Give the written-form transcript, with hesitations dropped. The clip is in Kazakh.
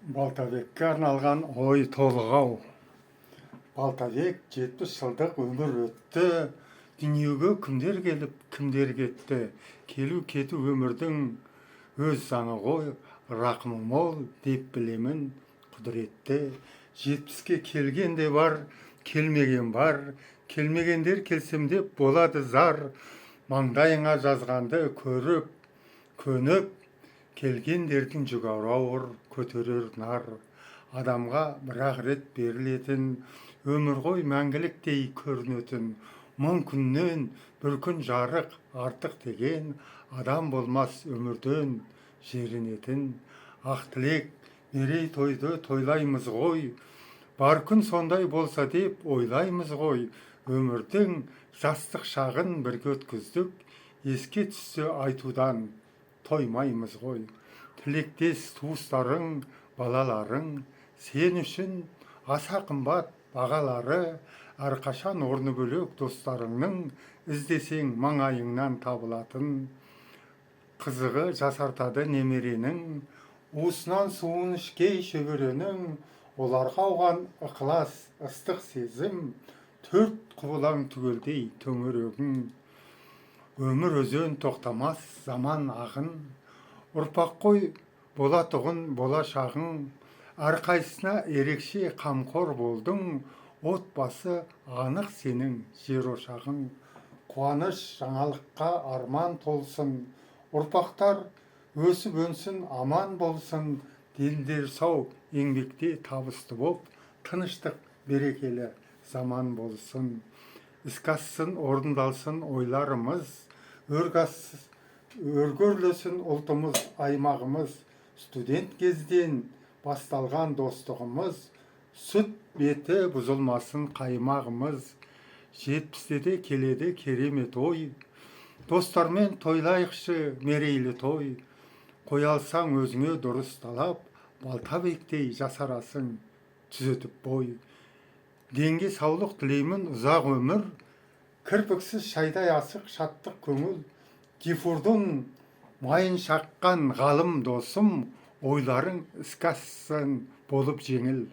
Балтабекке арналған ой толғау. Балтабек 70 жылдық өмір өтті. Дүниеге кімдер келіп, кімдер кетті. Келу-кету өмірдің өз заңы ғой. Рақымы мол деп білемін құдіретті. 70-ке келген де бар, келмеген бар. Келмегендер келсем деп болады зар. Маңдайыңа жазғанды көріп, көніп, келгендердің жүгері ауыр, көтерер нар. Адамға бір-ақ рет берілетін, өмір ғой мәңгіліктей көрінетін. Мың күннен бір күн жарық артық деген, адам болмас өмірден жерінетін. Ақ тілек мерей тойды тойлаймыз ғой, бар күн сондай болса деп ойлаймыз ғой. Өмірдің жастық шағын бірге өткіздік, еске түссе айтудан тоймаймыз ғой. Тілектес туыстарың, балаларың, сен үшін аса қымбат бағалары. Әрқашан орны бөлек достарыңның, іздесең маңайыңнан табылатын. Қызығы жасартады немеренің, уысынан суын ішкей шөберенің. Оларға ауған ықылас, ыстық сезім, төрт құбылаң түгелдей төңірегің. Өмір өзен тоқтамас заман ағын, ұрпақ қой болатұғын болашағың. Әрқайсына ерекше қамқор болдың, отбасы анық сенің жер ошағың. Қуаныш жаңалыққа арман толсын, ұрпақтар өсіп өнсін аман болсын. Дендер сау еңбекте табысты боп, тыныштық берекелі заман болсын. Іске ассын орындалсын ойларымыз, өргөрлесін ұлтымыз, аймағымыз. Студент кезден басталған достығымыз, сүт беті бұзылмасын қаймағымыз. 70-те келеді керемет ой, достармен тойлайықшы мерейлі той. Қоя алсаң өзіңе дұрыс талап, Балтабектей жасарасың түзетіп бой. Денге саулық тілеймін ұзақ өмір, кірпіксіз шайдай асық шаттық көңіл. Гифурдың майын шаққан ғалым досым, ойларың іске ассын болып жеңіл.